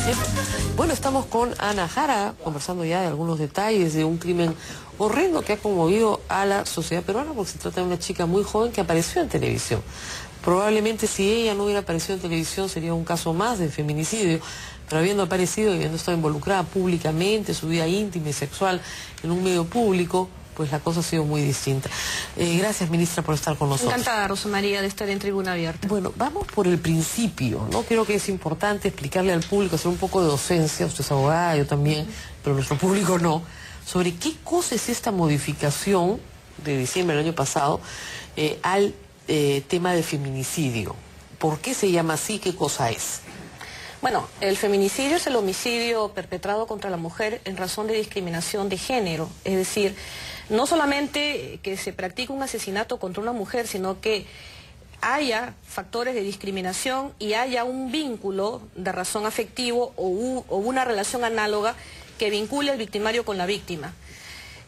Bien. Bueno, estamos con Ana Jara, conversando ya de algunos detalles de un crimen horrendo que ha conmovido a la sociedad peruana, porque se trata de una chica muy joven que apareció en televisión. Probablemente si ella no hubiera aparecido en televisión sería un caso más de feminicidio, pero habiendo aparecido y habiendo estado involucrada públicamente, su vida íntima y sexual en un medio público, pues la cosa ha sido muy distinta. Gracias, ministra, por estar con nosotros. Encantada, Rosa María, de estar en Tribuna Abierta. Bueno, vamos por el principio, ¿no? Creo que es importante explicarle al público, hacer un poco de docencia, usted es abogada, yo también, pero nuestro público no, sobre qué cosa es esta modificación de diciembre del año pasado al tema de feminicidio. ¿Por qué se llama así? ¿Qué cosa es? Bueno, el feminicidio es el homicidio perpetrado contra la mujer en razón de discriminación de género, es decir, no solamente que se practique un asesinato contra una mujer, sino que haya factores de discriminación y haya un vínculo de razón afectivo o una relación análoga que vincule al victimario con la víctima.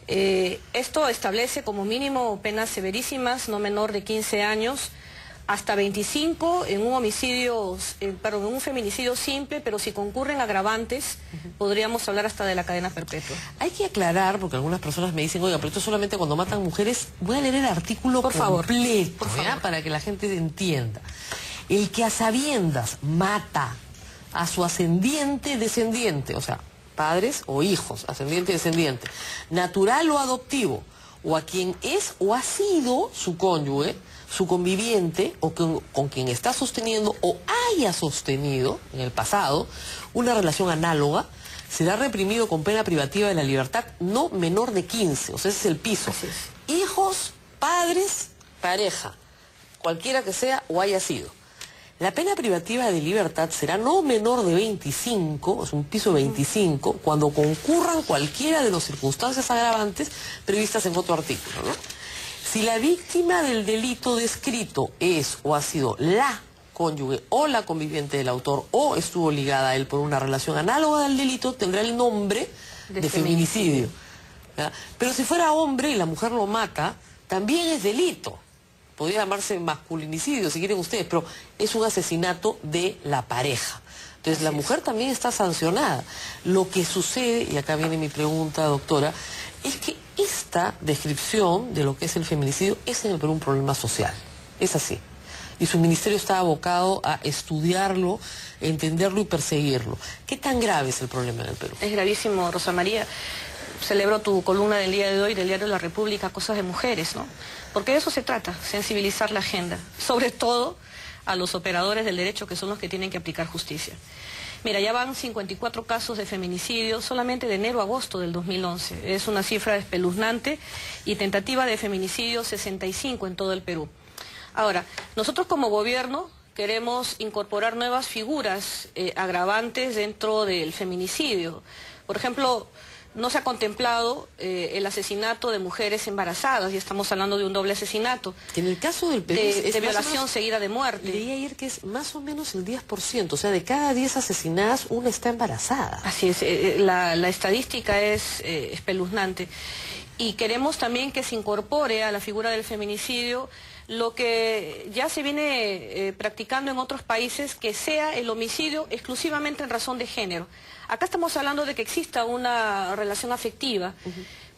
Esto establece como mínimo penas severísimas, no menor de 15 años, hasta 25 en un homicidio, en un feminicidio simple, pero si concurren agravantes, podríamos hablar hasta de la cadena perpetua. Hay que aclarar, porque algunas personas me dicen, oiga, pero esto solamente cuando matan mujeres. Voy a leer el artículo completo, por favor, para que la gente entienda. El que a sabiendas mata a su ascendiente descendiente, o sea, padres o hijos, ascendiente descendiente, natural o adoptivo, o a quien es o ha sido su cónyuge, su conviviente o con quien está sosteniendo o haya sostenido en el pasado una relación análoga, será reprimido con pena privativa de la libertad no menor de 15, o sea, ese es el piso. Así es. Hijos, padres, pareja, cualquiera que sea o haya sido. La pena privativa de libertad será no menor de 25, es un piso 25, cuando concurran cualquiera de las circunstancias agravantes previstas en otro artículo, ¿no? Si la víctima del delito descrito es o ha sido la cónyuge o la conviviente del autor o estuvo ligada a él por una relación análoga al delito, tendrá el nombre de feminicidio. ¿Ya? Pero si fuera hombre y la mujer lo mata, también es delito. Podría llamarse masculinicidio, si quieren ustedes, pero es un asesinato de la pareja. Entonces la mujer también está sancionada. Lo que sucede, y acá viene mi pregunta, doctora, es que esta descripción de lo que es el feminicidio es en el Perú un problema social. Es así. Y su ministerio está abocado a estudiarlo, entenderlo y perseguirlo. ¿Qué tan grave es el problema en el Perú? Es gravísimo, Rosa María. Celebro tu columna del día de hoy del diario La República, Cosas de Mujeres, ¿no? Porque de eso se trata, sensibilizar la agenda, sobre todo a los operadores del derecho, que son los que tienen que aplicar justicia. Mira, ya van 54 casos de feminicidio solamente de enero a agosto del 2011. Es una cifra espeluznante, y tentativa de feminicidio 65 en todo el Perú. Ahora, nosotros como gobierno queremos incorporar nuevas figuras agravantes dentro del feminicidio. Por ejemplo, no se ha contemplado el asesinato de mujeres embarazadas, y estamos hablando de un doble asesinato. Que en el caso del Perú de violación seguida de muerte. Leí ayer que es más o menos el 10%, o sea, de cada 10 asesinadas, una está embarazada. Así es, la estadística es espeluznante. Y queremos también que se incorpore a la figura del feminicidio lo que ya se viene practicando en otros países, que sea el homicidio exclusivamente en razón de género. Acá estamos hablando de que exista una relación afectiva,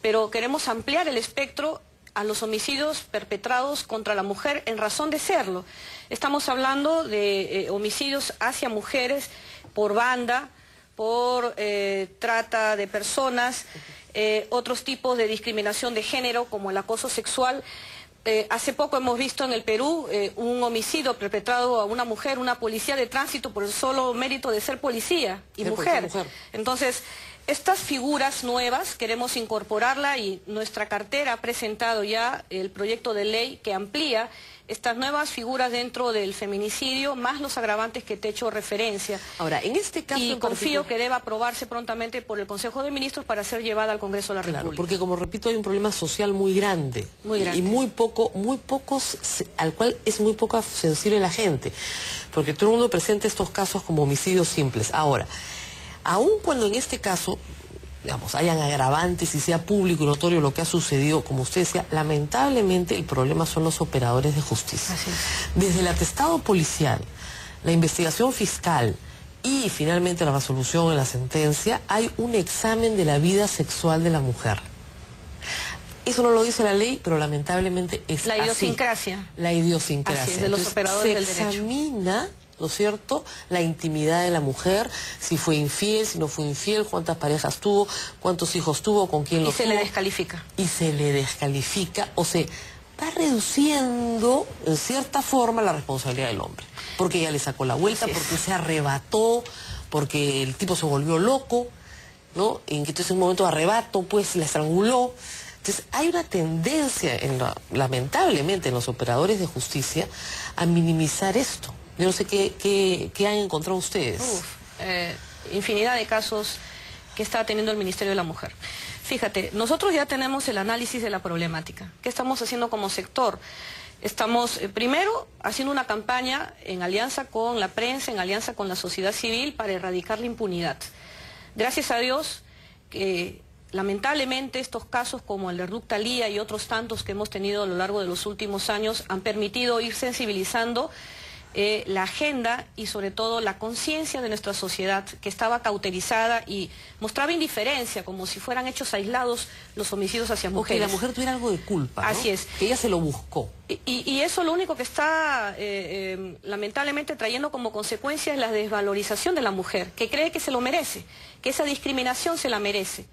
pero queremos ampliar el espectro a los homicidios perpetrados contra la mujer en razón de serlo. Estamos hablando de homicidios hacia mujeres por banda, por trata de personas, otros tipos de discriminación de género como el acoso sexual. Hace poco hemos visto en el Perú un homicidio perpetrado a una mujer, una policía de tránsito, por el solo mérito de ser policía y mujer. Entonces, estas figuras nuevas queremos incorporarla, y nuestra cartera ha presentado ya el proyecto de ley que amplía estas nuevas figuras dentro del feminicidio, más los agravantes que te he hecho referencia. Ahora, en este caso... Y confío que deba aprobarse prontamente por el Consejo de Ministros para ser llevada al Congreso de la República. Claro, porque como repito, hay un problema social muy grande. Muy grande. Y muy pocos, al cual es muy poco sensible la gente. Porque todo el mundo presenta estos casos como homicidios simples. Ahora, aun cuando en este caso, digamos, hayan agravantes y sea público y notorio lo que ha sucedido, como usted decía, lamentablemente el problema son los operadores de justicia. Así es. Desde el atestado policial, la investigación fiscal y finalmente la resolución en la sentencia, hay un examen de la vida sexual de la mujer. Eso no lo dice la ley, pero lamentablemente es la idiosincrasia. Así. La idiosincrasia. Así es, de los operadores del derecho. Se examina, ¿no es cierto?, la intimidad de la mujer, si fue infiel, si no fue infiel, cuántas parejas tuvo, cuántos hijos tuvo, con quién los tuvo. Y se le descalifica. Y se le descalifica, o sea, va reduciendo en cierta forma la responsabilidad del hombre. Porque ella le sacó la vuelta, porque se arrebató, porque el tipo se volvió loco, ¿no? Y entonces en un momento de arrebato, pues, la estranguló. Entonces, hay una tendencia, lamentablemente, en los operadores de justicia a minimizar esto. Yo no sé qué han encontrado ustedes. Infinidad de casos que está teniendo el Ministerio de la Mujer. Fíjate, nosotros ya tenemos el análisis de la problemática. ¿Qué estamos haciendo como sector? Estamos, primero, haciendo una campaña en alianza con la prensa, en alianza con la sociedad civil, para erradicar la impunidad. Gracias a Dios que lamentablemente estos casos como el de Ruth Thalía y otros tantos que hemos tenido a lo largo de los últimos años han permitido ir sensibilizando la agenda y sobre todo la conciencia de nuestra sociedad, que estaba cauterizada y mostraba indiferencia, como si fueran hechos aislados los homicidios hacia mujeres. Que la mujer tuviera algo de culpa, ¿no? Así es. Que ella se lo buscó. Y eso lo único que está lamentablemente trayendo como consecuencia es la desvalorización de la mujer, que cree que se lo merece, que esa discriminación se la merece.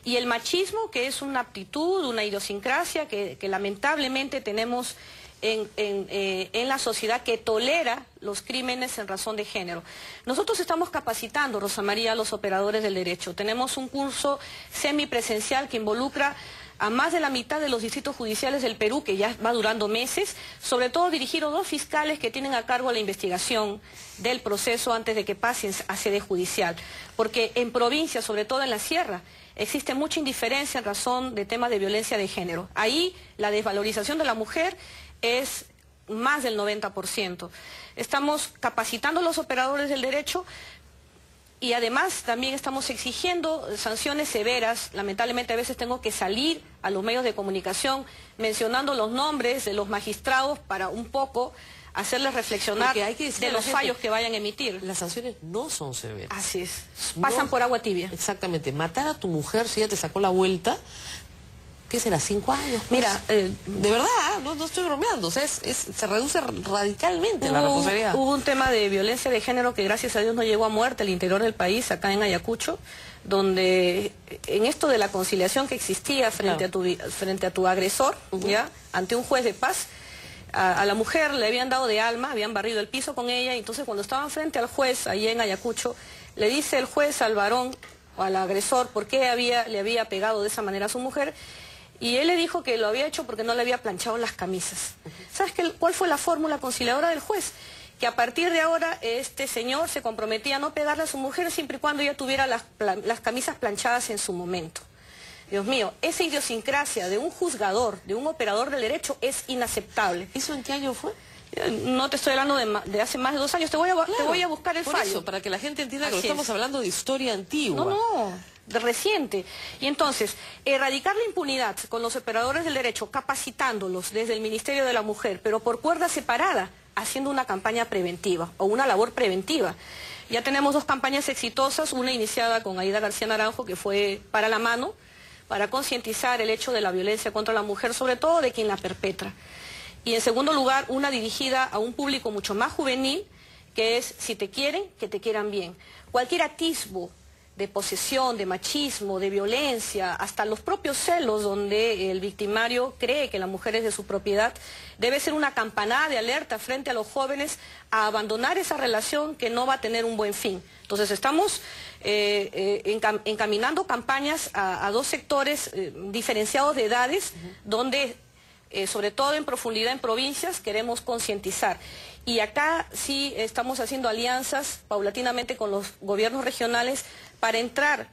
Y el machismo, que es una aptitud, una idiosincrasia que lamentablemente tenemos en la sociedad, que tolera los crímenes en razón de género. Nosotros estamos capacitando, Rosa María, a los operadores del derecho. Tenemos un curso semipresencial que involucra a más de la mitad de los distritos judiciales del Perú, que ya va durando meses, sobre todo dirigido a 2 fiscales que tienen a cargo la investigación del proceso antes de que pasen a sede judicial. Porque en provincias, sobre todo en la sierra, existe mucha indiferencia en razón de temas de violencia de género. Ahí la desvalorización de la mujer es más del 90%. Estamos capacitando a los operadores del derecho y además también estamos exigiendo sanciones severas. Lamentablemente a veces tengo que salir a los medios de comunicación mencionando los nombres de los magistrados para un poco hacerles reflexionar de los fallos que vayan a emitir. Las sanciones no son severas. Así es. Pasan por agua tibia. Exactamente. Matar a tu mujer si ella te sacó la vuelta, ¿qué será? 5 años. Pues. Mira, de verdad, no estoy bromeando. O sea, se reduce radicalmente la responsabilidad. Hubo un tema de violencia de género que gracias a Dios no llegó a muerte al interior del país, acá en Ayacucho, donde en esto de la conciliación que existía frente a tu agresor, ¿ya? Ante un juez de paz, a la mujer le habían dado de alma, habían barrido el piso con ella, y entonces cuando estaban frente al juez, ahí en Ayacucho, le dice el juez al varón o al agresor por qué le había pegado de esa manera a su mujer, y él le dijo que lo había hecho porque no le había planchado las camisas. ¿Sabes cuál fue la fórmula conciliadora del juez? Que a partir de ahora este señor se comprometía a no pegarle a su mujer siempre y cuando ella tuviera las camisas planchadas en su momento. Dios mío, esa idiosincrasia de un juzgador, de un operador del derecho, es inaceptable. ¿Eso en qué año fue? No te estoy hablando de hace más de 2 años, te voy a buscar el fallo. Eso, para que la gente entienda que estamos hablando de historia antigua. No, de reciente. Y entonces, erradicar la impunidad con los operadores del derecho, capacitándolos desde el Ministerio de la Mujer, pero por cuerda separada, haciendo una campaña preventiva o una labor preventiva. Ya tenemos 2 campañas exitosas, una iniciada con Aida García Naranjo, que fue para la mano, para concientizar el hecho de la violencia contra la mujer, sobre todo de quien la perpetra. Y en segundo lugar, una dirigida a un público mucho más juvenil, que es, si te quieren, que te quieran bien. Cualquier atisbo de posesión, de machismo, de violencia, hasta los propios celos donde el victimario cree que la mujer es de su propiedad, debe ser una campanada de alerta frente a los jóvenes a abandonar esa relación que no va a tener un buen fin. Entonces estamos encaminando campañas a 2 sectores diferenciados de edades, donde sobre todo en profundidad en provincias queremos concientizar. Y acá sí estamos haciendo alianzas paulatinamente con los gobiernos regionales para entrar,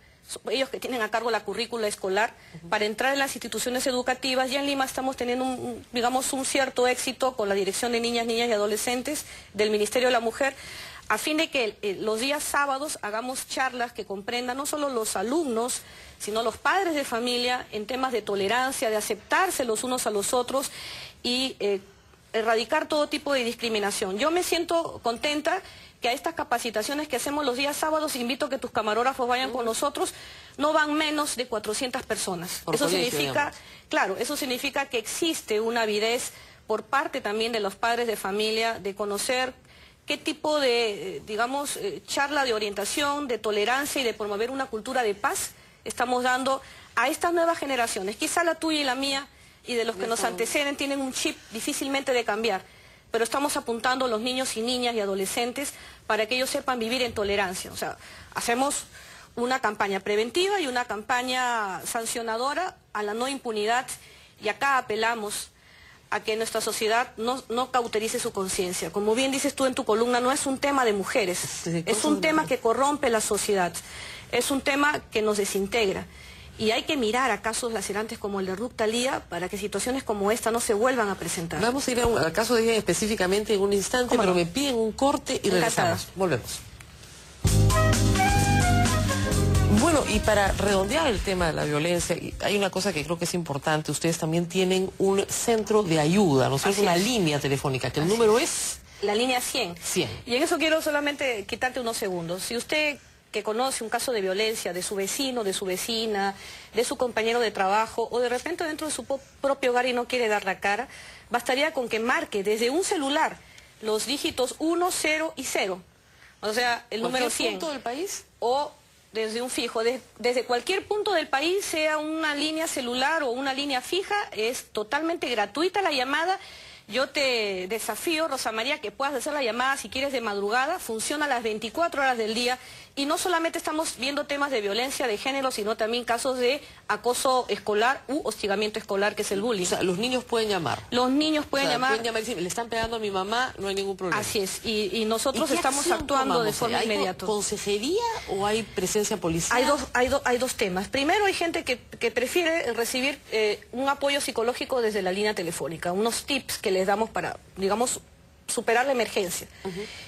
ellos que tienen a cargo la currícula escolar, para entrar en las instituciones educativas. Ya en Lima estamos teniendo un cierto éxito con la Dirección de Niñas y Adolescentes del Ministerio de la Mujer, a fin de que los días sábados hagamos charlas que comprendan no solo los alumnos, sino los padres de familia en temas de tolerancia, de aceptarse los unos a los otros y erradicar todo tipo de discriminación. Yo me siento contenta que a estas capacitaciones que hacemos los días sábados, invito a que tus camarógrafos vayan con nosotros, no van menos de 400 personas. Por Eso colegio, significa, digamos. claro, eso significa que existe una avidez por parte también de los padres de familia de conocer qué tipo de, digamos, charla de orientación, de tolerancia y de promover una cultura de paz estamos dando a estas nuevas generaciones. Quizá la tuya y la mía y de los que nos anteceden tienen un chip difícilmente de cambiar, pero estamos apuntando a los niños y niñas y adolescentes para que ellos sepan vivir en tolerancia. O sea, hacemos una campaña preventiva y una campaña sancionadora a la no impunidad, y acá apelamos a que nuestra sociedad no cauterice su conciencia. Como bien dices tú en tu columna, no es un tema de mujeres, es un tema que corrompe la sociedad, es un tema que nos desintegra. Y hay que mirar a casos lacerantes como el de Ruth Thalía para que situaciones como esta no se vuelvan a presentar. Vamos a ir al caso de ella específicamente en un instante, pero me piden un corte y regresamos. Volvemos. Bueno, y para redondear el tema de la violencia, hay una cosa que creo que es importante. Ustedes también tienen un centro de ayuda, ¿no es cierto? Una línea telefónica, que el número es... La línea 100. 100. Y en eso quiero solamente quitarte unos segundos. Si usted que conoce un caso de violencia de su vecino, de su vecina, de su compañero de trabajo, o de repente dentro de su propio hogar y no quiere dar la cara, bastaría con que marque desde un celular los dígitos 1, 0 y 0. O sea, el número 100. ¿Punto del país? O desde un fijo, desde cualquier punto del país, sea una línea celular o una línea fija, es totalmente gratuita la llamada. Yo te desafío, Rosa María, que puedas hacer la llamada si quieres de madrugada, funciona las 24 horas del día, y no solamente estamos viendo temas de violencia de género, sino también casos de acoso escolar u hostigamiento escolar, que es el bullying. O sea, los niños pueden llamar. Los niños pueden llamar. Pueden llamar y decir, le están pegando a mi mamá, no hay ningún problema. Así es, y nosotros estamos actuando de forma inmediata. ¿Hay consejería o hay presencia policial? Hay dos temas. Primero, hay gente que prefiere recibir un apoyo psicológico desde la línea telefónica, unos tips que les damos para, digamos, superar la emergencia.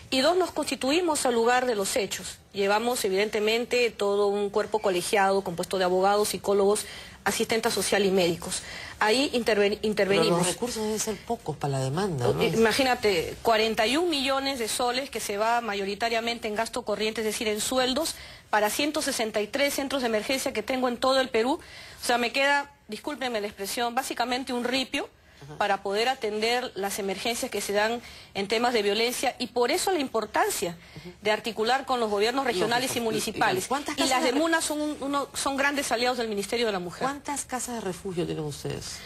Y dos, nos constituimos al lugar de los hechos. Llevamos, evidentemente, todo un cuerpo colegiado compuesto de abogados, psicólogos, asistenta social y médicos. Ahí intervenimos. Pero los recursos deben ser pocos para la demanda, ¿no? Imagínate, 41 millones de soles que se va mayoritariamente en gasto corriente, es decir, en sueldos, para 163 centros de emergencia que tengo en todo el Perú. O sea, me queda, discúlpenme la expresión, básicamente un ripio para poder atender las emergencias que se dan en temas de violencia, y por eso la importancia de articular con los gobiernos regionales y municipales. Y las de MUNA son grandes aliados del Ministerio de la Mujer. ¿Cuántas casas de refugio tienen ustedes?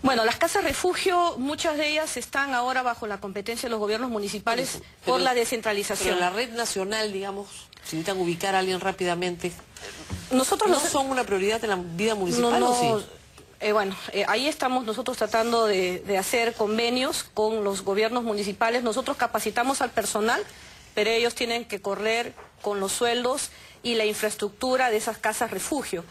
Bueno, las casas refugio, muchas de ellas están ahora bajo la competencia de los gobiernos municipales por la descentralización. Pero la red nacional, digamos, si necesitan ubicar a alguien rápidamente, nosotros ¿no son una prioridad en la vida municipal o sí? Ahí estamos nosotros tratando de hacer convenios con los gobiernos municipales. Nosotros capacitamos al personal, pero ellos tienen que correr con los sueldos y la infraestructura de esas casas refugio.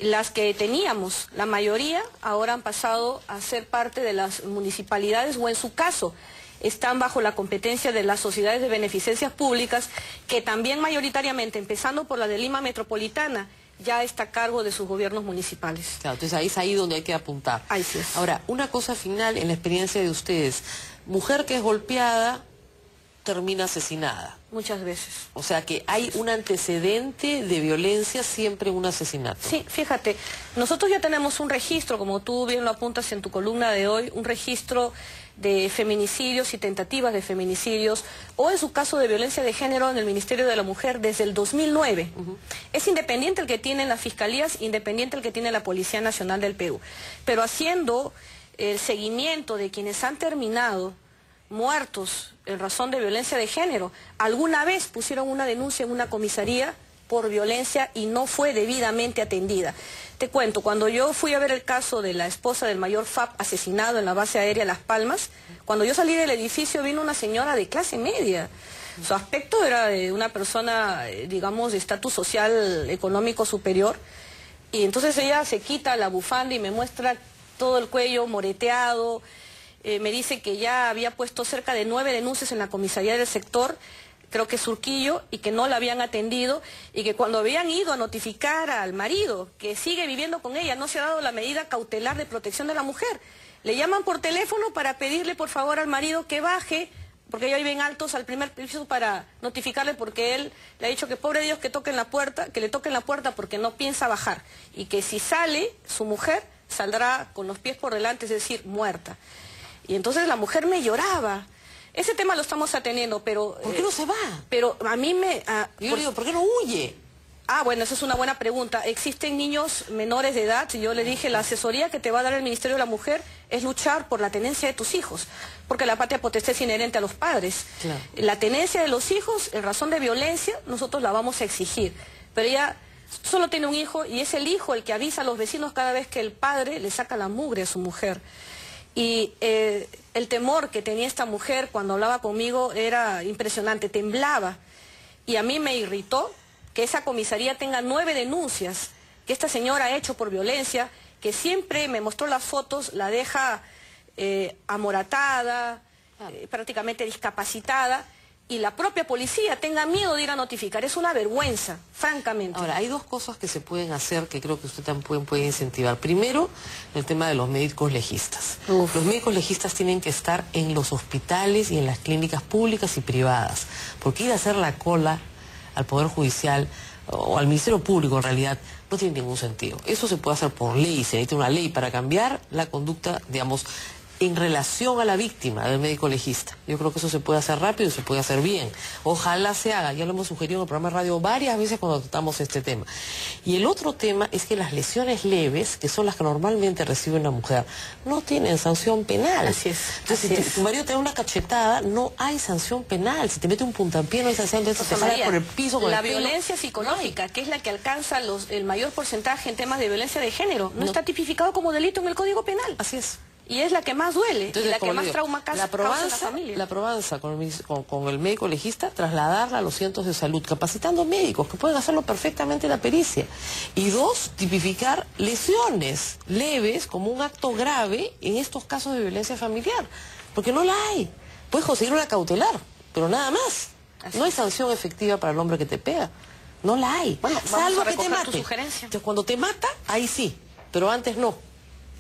Las que teníamos, la mayoría, ahora han pasado a ser parte de las municipalidades, o en su caso, están bajo la competencia de las sociedades de beneficencias públicas, que también mayoritariamente, empezando por la de Lima Metropolitana, ya está a cargo de sus gobiernos municipales. Claro, entonces ahí es ahí donde hay que apuntar. Ahí sí es. Ahora, una cosa final en la experiencia de ustedes. Mujer que es golpeada termina asesinada. Muchas veces. O sea que hay un antecedente de violencia, siempre un asesinato. Sí, fíjate, nosotros ya tenemos un registro, como tú bien lo apuntas en tu columna de hoy, un registro de feminicidios y tentativas de feminicidios, o en su caso de violencia de género, en el Ministerio de la Mujer desde el 2009. Es independiente el que tienen las fiscalías, independiente el que tiene la Policía Nacional del Perú. Pero haciendo el seguimiento de quienes han terminado muertos en razón de violencia de género, alguna vez pusieron una denuncia en una comisaría por violencia y no fue debidamente atendida. Te cuento, cuando yo fui a ver el caso de la esposa del mayor FAP asesinado en la base aérea Las Palmas, cuando yo salí del edificio vino una señora de clase media. Su aspecto era de una persona, digamos, de estatus social económico superior, y entonces ella se quita la bufanda y me muestra todo el cuello moreteado. Me dice que ya había puesto cerca de 9 denuncias en la comisaría del sector, creo que Surquillo, y que no la habían atendido, y que cuando habían ido a notificar al marido, que sigue viviendo con ella, no se ha dado la medida cautelar de protección de la mujer. Le llaman por teléfono para pedirle por favor al marido que baje, porque ellos viven altos al primer piso para notificarle, porque él le ha dicho que pobre Dios que toquen la puerta, que le toquen la puerta porque no piensa bajar, y que si sale, su mujer saldrá con los pies por delante, es decir, muerta. Y entonces la mujer me lloraba. Ese tema lo estamos atendiendo, pero... ¿Por qué no se va? Pero a mí me... Yo le digo, ¿por qué no huye? Bueno, esa es una buena pregunta. Existen niños menores de edad, y yo le dije, la asesoría que te va a dar el Ministerio de la Mujer es luchar por la tenencia de tus hijos, porque la patria potestad es inherente a los padres. Claro. La tenencia de los hijos, en razón de violencia, nosotros la vamos a exigir, pero ella solo tiene un hijo, y es el hijo el que avisa a los vecinos cada vez que el padre le saca la mugre a su mujer. Y el temor que tenía esta mujer cuando hablaba conmigo era impresionante, temblaba, y a mí me irritó que esa comisaría tenga 9 denuncias que esta señora ha hecho por violencia, que siempre me mostró las fotos, la deja amoratada, prácticamente discapacitada, y la propia policía tenga miedo de ir a notificar. Es una vergüenza, francamente. Ahora, hay dos cosas que se pueden hacer que creo que usted también puede incentivar. Primero, el tema de los médicos legistas. Los médicos legistas tienen que estar en los hospitales y en las clínicas públicas y privadas, porque ir a hacer la cola al Poder Judicial o al Ministerio Público en realidad no tiene ningún sentido. Eso se puede hacer por ley, se necesita una ley para cambiar la conducta, digamos, en relación a la víctima del médico legista. Yo creo que eso se puede hacer rápido y se puede hacer bien. Ojalá se haga, ya lo hemos sugerido en el programa de radio varias veces cuando tratamos este tema. Y el otro tema es que las lesiones leves, que son las que normalmente recibe una mujer, no tienen sanción penal. Así es. Entonces, si tu marido te da una cachetada, no hay sanción penal. Si te mete un puntapié, no hay sanción penal. Si te jalas por el piso con la el pelo, violencia psicológica, que es la que alcanza el mayor porcentaje en temas de violencia de género, no está tipificado como delito en el Código Penal. Así es. Y es la que más duele, Entonces, y la que más digo, trauma causa en la familia. La probanza con el médico legista, trasladarla a los centros de salud, capacitando médicos que pueden hacerlo perfectamente la pericia. Y 2, tipificar lesiones leves como un acto grave en estos casos de violencia familiar. Porque no la hay. Puedes conseguir una cautelar, pero nada más. No hay sanción efectiva para el hombre que te pega. No la hay. Bueno, salvo que te mate. tu sugerencia. Entonces, cuando te mata, ahí sí, pero antes no.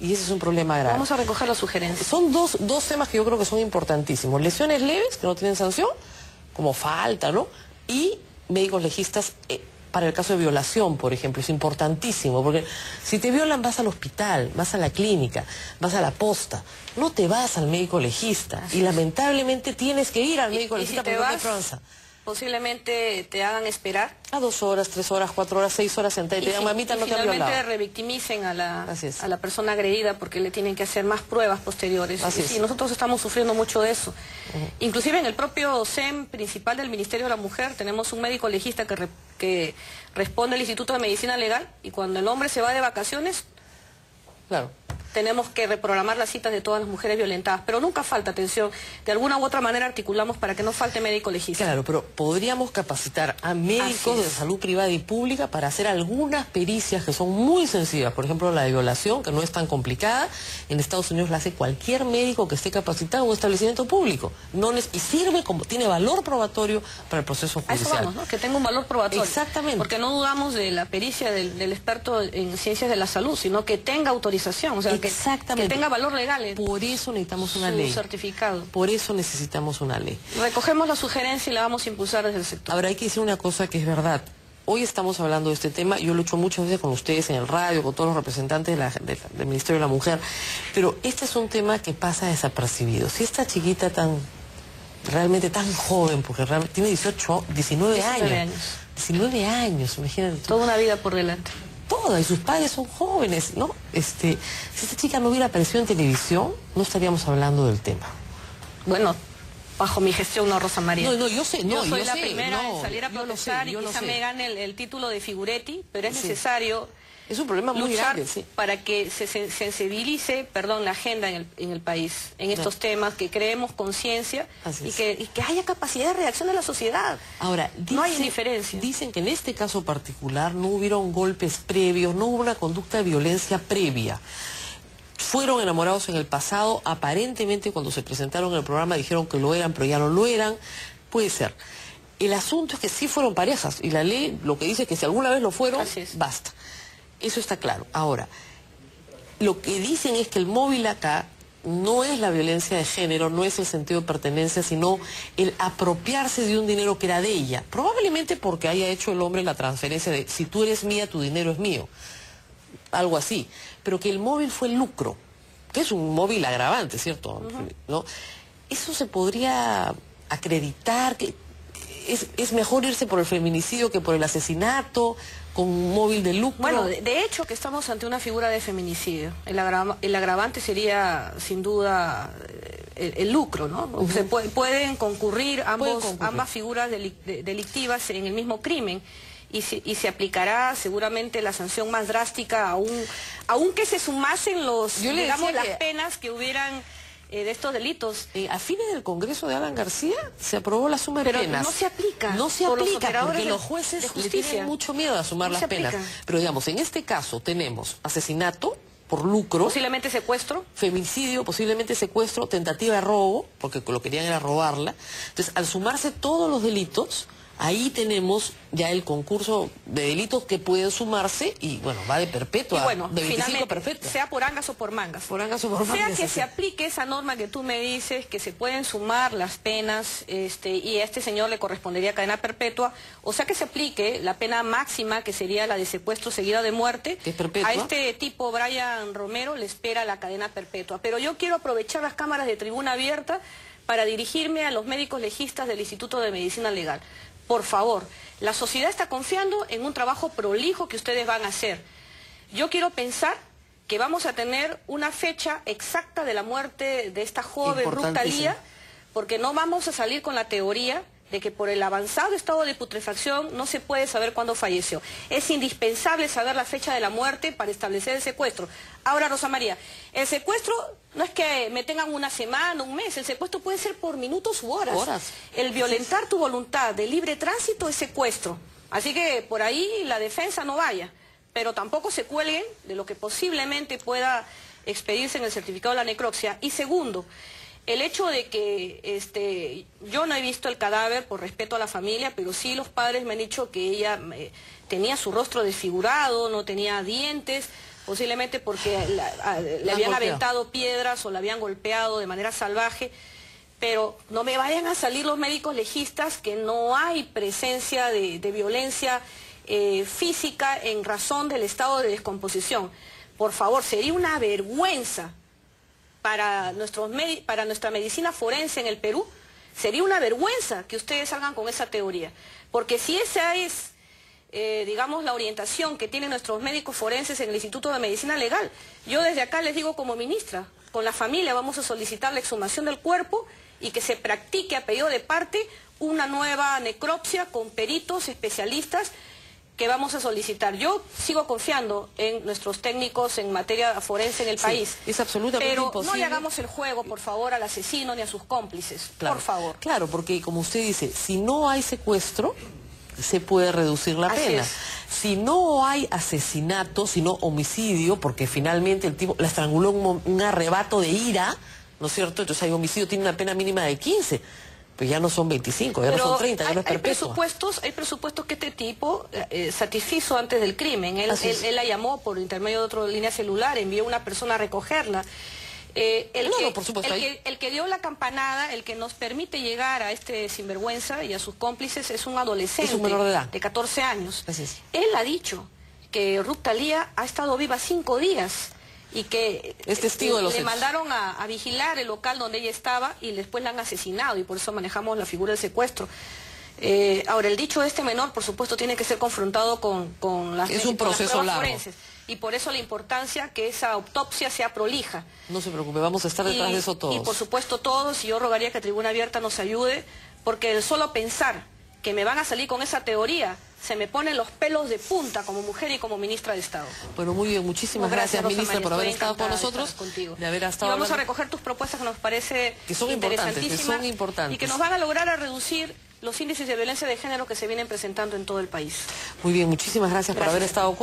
Y ese es un problema grave. Vamos a recoger las sugerencias. Son dos temas que yo creo que son importantísimos. Lesiones leves, que no tienen sanción, como falta, ¿no? Y médicos legistas para el caso de violación, por ejemplo. Es importantísimo, porque si te violan vas al hospital, vas a la clínica, vas a la posta. No te vas al médico legista. Y lamentablemente tienes que ir al médico legista porque no te probanza. Posiblemente te hagan esperar. A 2 horas, 3 horas, 4 horas, 6 horas sentada y te digan, mamita, no te ha violado. Finalmente revictimicen a la persona agredida porque le tienen que hacer más pruebas posteriores. Sí, nosotros estamos sufriendo mucho de eso. Inclusive en el propio SEM principal del Ministerio de la Mujer tenemos un médico legista que responde al Instituto de Medicina Legal, y cuando el hombre se va de vacaciones, claro, tenemos que reprogramar las citas de todas las mujeres violentadas, pero nunca falta atención. De alguna u otra manera articulamos para que no falte médico legista. Claro, pero podríamos capacitar a médicos de salud privada y pública para hacer algunas pericias que son muy sencillas. Por ejemplo, la de violación, que no es tan complicada. En Estados Unidos la hace cualquier médico que esté capacitado en un establecimiento público. Y sirve como, tiene valor probatorio para el proceso judicial. A eso vamos, ¿no? Que tenga un valor probatorio. Exactamente. Porque no dudamos de la pericia del experto en ciencias de la salud, sino que tenga autorización, o sea, exactamente, que tenga valor legal. Por eso necesitamos una ley. Certificado. Por eso necesitamos una ley. Recogemos la sugerencia y la vamos a impulsar desde el sector. Ahora hay que decir una cosa que es verdad. Hoy estamos hablando de este tema, yo lo he hecho muchas veces con ustedes en el radio, con todos los representantes del Ministerio de la Mujer, pero este es un tema que pasa desapercibido. Si esta chiquita realmente tan joven, porque realmente tiene 19 años. 19 años, imagínate tú. Toda una vida por delante. Toda, y sus padres son jóvenes, ¿no? Si esta chica no hubiera aparecido en televisión, no estaríamos hablando del tema. Bueno, bajo mi gestión, no, Rosa María. No, yo sé, yo soy la primera en salir a protestar y quizá me gane el título de figuretti, pero es necesario es un problema muy grave, para que se sensibilice, la agenda en el país, en estos temas, que creemos conciencia y que haya capacidad de reacción de la sociedad. Ahora, no hay indiferencia. Dicen que en este caso particular no hubieron golpes previos, no hubo una conducta de violencia previa. Fueron enamorados en el pasado, aparentemente cuando se presentaron en el programa dijeron que lo eran, pero ya no lo eran. Puede ser. El asunto es que sí fueron parejas, y la ley lo que dice es que si alguna vez lo fueron, basta. Eso está claro. Ahora, lo que dicen es que el móvil acá no es la violencia de género, no es el sentido de pertenencia, sino el apropiarse de un dinero que era de ella. Probablemente porque haya hecho el hombre la transferencia de, si tú eres mía, tu dinero es mío. Algo así. Pero que el móvil fue el lucro, que es un móvil agravante, ¿cierto? ¿No? Eso se podría acreditar, que es mejor irse por el feminicidio que por el asesinato, con un móvil de lucro. Bueno, de hecho que estamos ante una figura de feminicidio. El agravante sería, sin duda, el lucro, ¿no? Pueden concurrir ambas figuras delictivas en el mismo crimen. Y se aplicará seguramente la sanción más drástica, aunque se sumasen digamos, las penas que hubieran de estos delitos. A fines del Congreso de Alan García se aprobó la suma de penas. Pero no se aplica. No se aplica porque los jueces le tienen mucho miedo a sumar las penas. Pero digamos, en este caso tenemos asesinato por lucro. Posiblemente secuestro. Femicidio, posiblemente secuestro, tentativa de robo, porque lo querían era robarla. Entonces, al sumarse todos los delitos, ahí tenemos ya el concurso de delitos que pueden sumarse y, bueno, va de perpetua, bueno, de 25 perpetua. Sea por angas o por mangas. Por angas o por mangas. Sea que se aplique esa norma que tú me dices, que se pueden sumar las penas y a este señor le correspondería cadena perpetua, o sea que se aplique la pena máxima, que sería la de secuestro seguida de muerte. Que es perpetua. A este tipo, Brian Romero, le espera la cadena perpetua. Pero yo quiero aprovechar las cámaras de Tribuna Abierta para dirigirme a los médicos legistas del Instituto de Medicina Legal. Por favor, la sociedad está confiando en un trabajo prolijo que ustedes van a hacer. Yo quiero pensar que vamos a tener una fecha exacta de la muerte de esta joven Ructalía, porque no vamos a salir con la teoría de que por el avanzado estado de putrefacción no se puede saber cuándo falleció. Es indispensable saber la fecha de la muerte para establecer el secuestro. Ahora, Rosa María, el secuestro no es que me tengan una semana, un mes, el secuestro puede ser por minutos u horas. El violentar tu voluntad de libre tránsito es secuestro. Así que por ahí la defensa no vaya, pero tampoco se cuelguen de lo que posiblemente pueda expedirse en el certificado de la necropsia. Y segundo, el hecho de que yo no he visto el cadáver por respeto a la familia, pero sí los padres me han dicho que ella tenía su rostro desfigurado, no tenía dientes, posiblemente porque le habían aventado piedras o la habían golpeado de manera salvaje. Pero no me vayan a salir los médicos legistas que no hay presencia de violencia física en razón del estado de descomposición. Por favor, sería una vergüenza para nuestra medicina forense en el Perú, sería una vergüenza que ustedes salgan con esa teoría. Porque si esa es, digamos, la orientación que tienen nuestros médicos forenses en el Instituto de Medicina Legal, yo desde acá les digo como ministra, con la familia vamos a solicitar la exhumación del cuerpo y que se practique a pedido de parte una nueva necropsia con peritos especialistas que vamos a solicitar. Yo sigo confiando en nuestros técnicos en materia forense en el país. Es absolutamente imposible. Pero no le hagamos el juego, por favor, al asesino ni a sus cómplices. Claro, por favor. Claro, porque como usted dice, si no hay secuestro, se puede reducir la pena. Si no hay asesinato, sino homicidio, porque finalmente el tipo la estranguló en un arrebato de ira, ¿no es cierto? Entonces hay homicidio, tiene una pena mínima de 15. Pues ya no son 25, ya no son 30, ya no es perpetua. Hay presupuestos que este tipo satisfizo antes del crimen. Él la llamó por intermedio de otra línea celular, envió a una persona a recogerla. Por supuesto, el que dio la campanada, el que nos permite llegar a este sinvergüenza y a sus cómplices es un adolescente, es un menor de edad, de 14 años. Él ha dicho que Ructalía ha estado viva 5 días. Y que es testigo de los le mandaron a vigilar el local donde ella estaba y después la han asesinado y por eso manejamos la figura del secuestro. Ahora, el dicho de este menor, por supuesto, tiene que ser confrontado con las pruebas forenses. Y por eso la importancia que esa autopsia sea prolija. No se preocupe, vamos a estar detrás de eso todos. Y por supuesto todos, y yo rogaría que Tribuna Abierta nos ayude, porque el solo pensar que me van a salir con esa teoría, se me ponen los pelos de punta como mujer y como ministra de Estado. Bueno, muy bien, muchísimas gracias, ministra, por haber estado con nosotros. De haber estado y vamos a recoger tus propuestas que nos parece interesantísimas y que nos van a lograr a reducir los índices de violencia de género que se vienen presentando en todo el país. Muy bien, muchísimas gracias por haber estado con